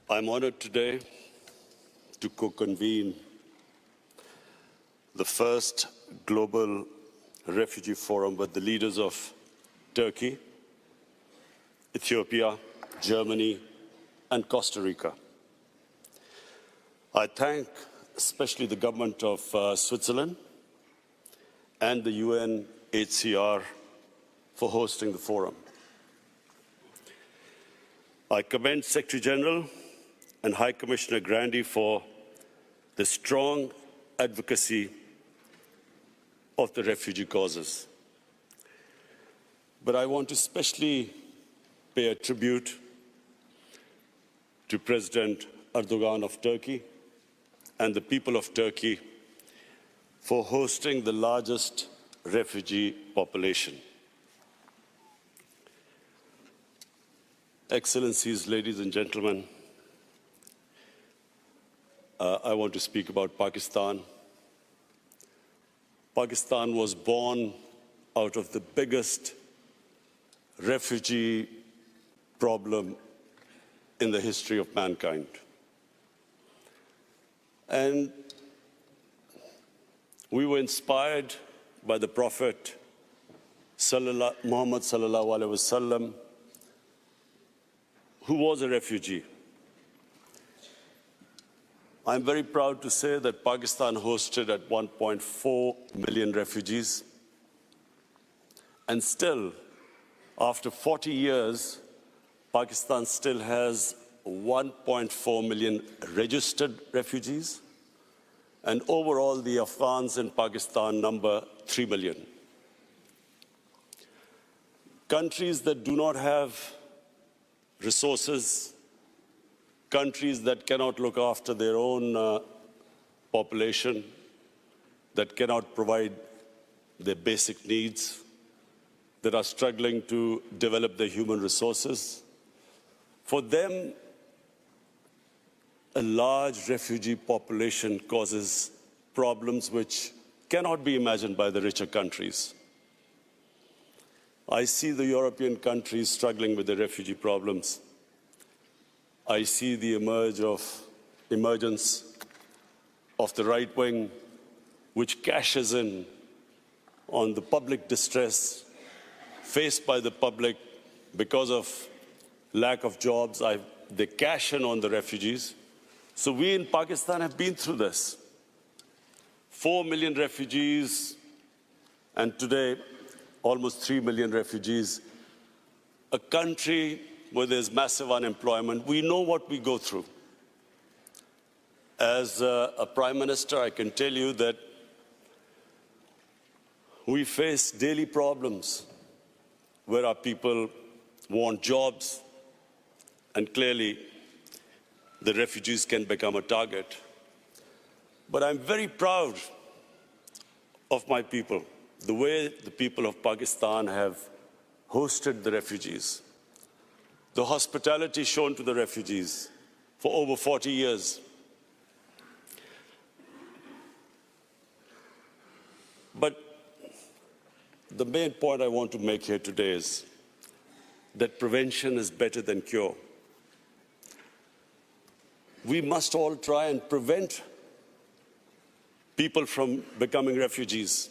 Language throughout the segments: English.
I'm honored today to co-convene the first global refugee forum with the leaders of Turkey, Ethiopia, Germany, and Costa Rica. I thank especially the government of Switzerland and the UNHCR for hosting the forum. I commend Secretary General and High Commissioner Grandi for the strong advocacy of the refugee causes. But I want to especially pay a tribute to President Erdogan of Turkey and the people of Turkey for hosting the largest refugee population. Excellencies, ladies and gentlemen, I want to speak about Pakistan. Pakistan was born out of the biggest refugee problem in the history of mankind. And we were inspired by the Prophet Muhammad sallallahu alaihi wasallam, who was a refugee. I'm very proud to say that Pakistan hosted at 1.4 million refugees. And still, after 40 years, Pakistan still has 1.4 million registered refugees. And overall, the Afghans in Pakistan number 3 million. Countries that do not have resources, countries that cannot look after their own population, that cannot provide their basic needs, that are struggling to develop their human resources. For them, a large refugee population causes problems which cannot be imagined by the richer countries. I see the European countries struggling with the refugee problems. I see the emergence of the right wing, which cashes in on the public distress faced by the public because of lack of jobs. They cash in on the refugees. So we in Pakistan have been through this. 4 million refugees, and today almost 3 million refugees. A country where there's massive unemployment. We know what we go through. As a Prime Minister, I can tell you that we face daily problems where our people want jobs, and clearly the refugees can become a target. But I'm very proud of my people, the way the people of Pakistan have hosted the refugees, the hospitality shown to the refugees for over 40 years. But the main point I want to make here today is that prevention is better than cure. We must all try and prevent people from becoming refugees.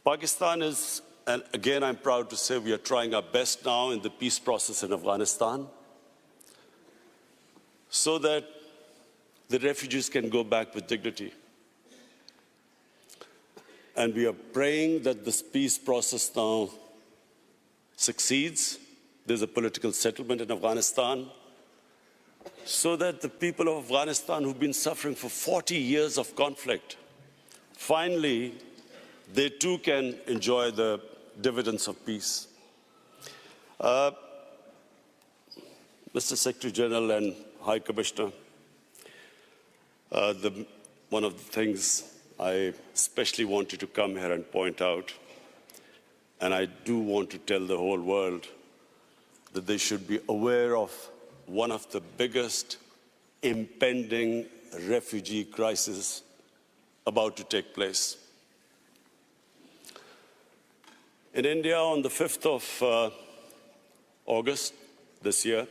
Pakistan is, and again I'm proud to say, we are trying our best now in the peace process in Afghanistan so that the refugees can go back with dignity. And we are praying that this peace process now succeeds. There's a political settlement in Afghanistan so that the people of Afghanistan who've been suffering for 40 years of conflict, finally, they too can enjoy the dividends of peace. Mr. Secretary General and High Commissioner, one of the things I especially wanted to come here and point out, and I do want to tell the whole world that they should be aware of one of the biggest impending refugee crises about to take place. In India, on the 5th of August this year,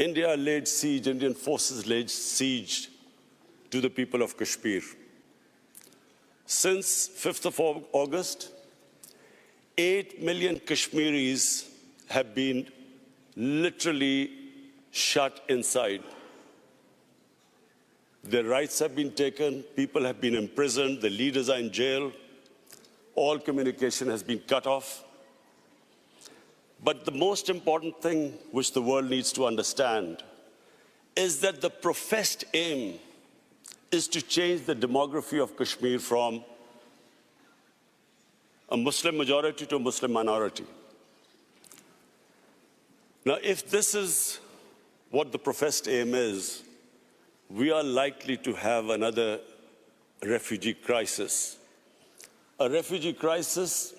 Indian forces laid siege to the people of Kashmir. Since 5th of August, 8 million Kashmiris have been literally shut inside. Their rights have been taken, people have been imprisoned, the leaders are in jail, all communication has been cut off. But the most important thing which the world needs to understand is that the professed aim is to change the demography of Kashmir from a Muslim majority to a Muslim minority. Now, if this is what the professed aim is, we are likely to have another refugee crisis. A refugee crisis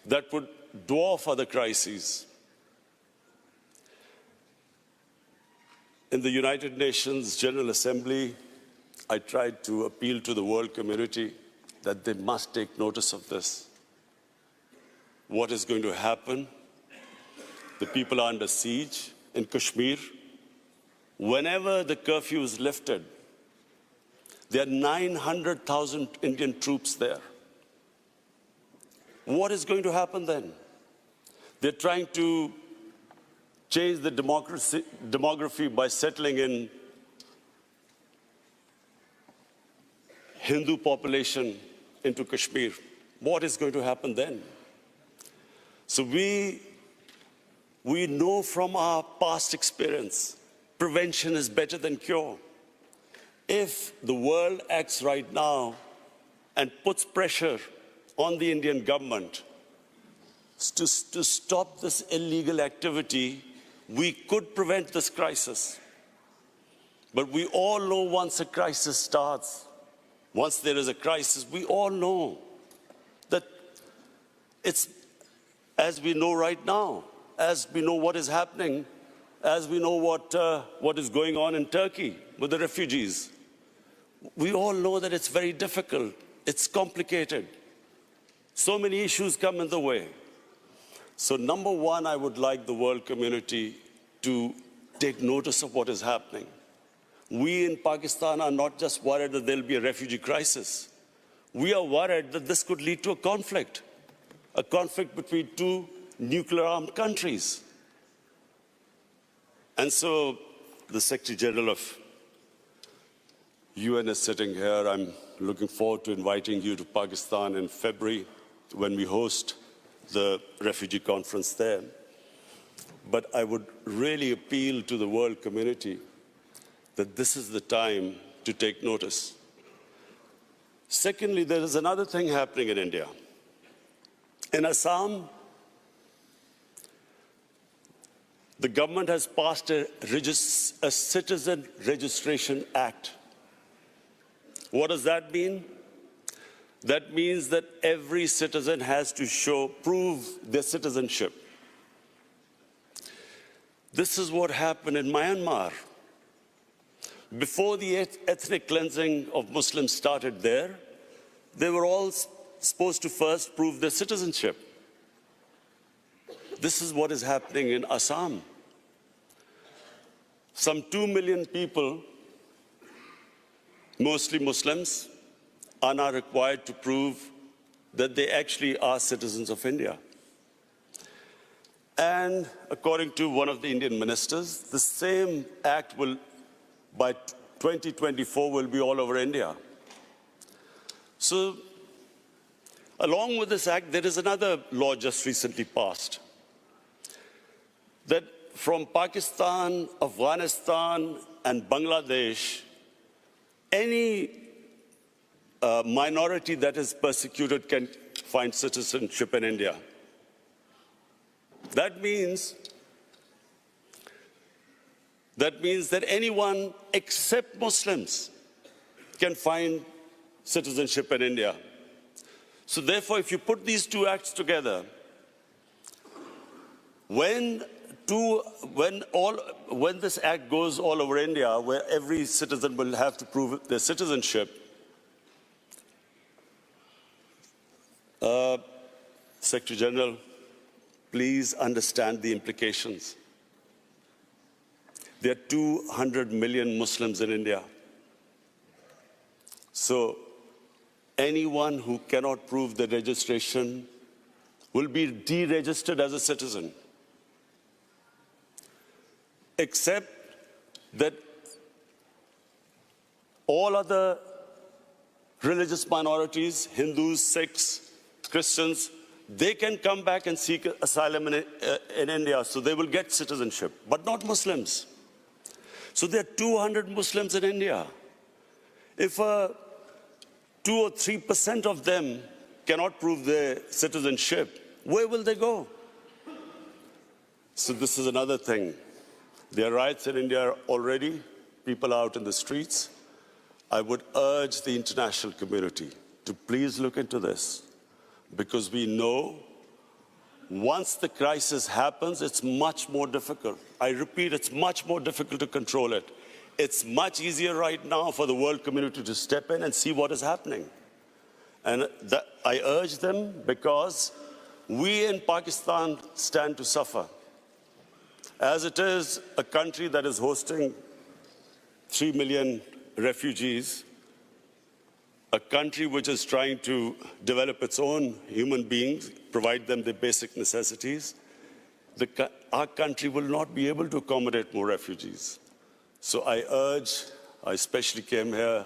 that would dwarf other crises. In the United Nations General Assembly, I tried to appeal to the world community that they must take notice of this. What is going to happen? The people are under siege in Kashmir. Whenever the curfew is lifted, there are 900,000 Indian troops there. What is going to happen then? They're trying to change the demography by settling in Hindu population into Kashmir. What is going to happen then? So we know from our past experience, prevention is better than cure. If the world acts right now and puts pressure on the Indian government to stop this illegal activity, we could prevent this crisis. But we all know once a crisis starts, once there is a crisis, we all know that it's, as we know right now, as we know what is happening, as we know what is going on in Turkey with the refugees, we all know that it's very difficult, it's complicated. So many issues come in the way. So number one, I would like the world community to take notice of what is happening. We in Pakistan are not just worried that there'll be a refugee crisis. We are worried that this could lead to a conflict between two nuclear-armed countries. And so the Secretary General of UN is sitting here. I'm looking forward to inviting you to Pakistan in February when we host the refugee conference there. But I would really appeal to the world community that this is the time to take notice. Secondly, there is another thing happening in India. In Assam, the government has passed a Citizen Registration Act. What does that mean? That means that every citizen has to prove their citizenship. This is what happened in Myanmar. Before the ethnic cleansing of Muslims started there, they were all supposed to first prove their citizenship. This is what is happening in Assam. Some 2 million people, mostly Muslims, are now required to prove that they actually are citizens of India. And according to one of the Indian ministers, the same act will, by 2024, will be all over India. So, along with this act, there is another law just recently passed, that from Pakistan, Afghanistan, and Bangladesh, any minority that is persecuted can find citizenship in India. That means that anyone except Muslims can find citizenship in India. So therefore, if you put these two acts together, when this act goes all over India, where every citizen will have to prove their citizenship, Secretary General, please understand the implications. There are 200 million Muslims in India. So anyone who cannot prove their registration will be deregistered as a citizen, except that all other religious minorities, Hindus, Sikhs, Christians, they can come back and seek asylum in India, so they will get citizenship, but not Muslims. So there are 200 Muslims in India. If 2 or 3% of them cannot prove their citizenship, where will they go? So this is another thing. There are riots in India already, people are out in the streets. I would urge the international community to please look into this, because we know once the crisis happens, it's much more difficult. I repeat, it's much more difficult to control it. It's much easier right now for the world community to step in and see what is happening. And I urge them, because we in Pakistan stand to suffer. As it is a country that is hosting 3 million refugees, a country which is trying to develop its own human beings, provide them the basic necessities, our country will not be able to accommodate more refugees. So I especially came here,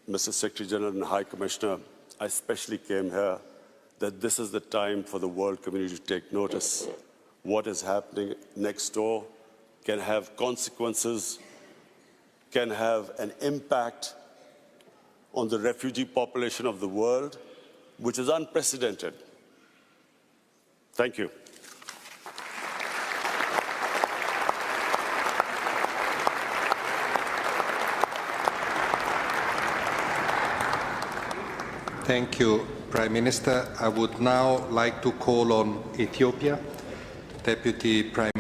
Mr. Secretary General and High Commissioner, I especially came here that this is the time for the world community to take notice. What is happening next door can have consequences, can have an impact on the refugee population of the world, which is unprecedented. Thank you. Thank you, Prime Minister. I would now like to call on Ethiopia, Deputy Prime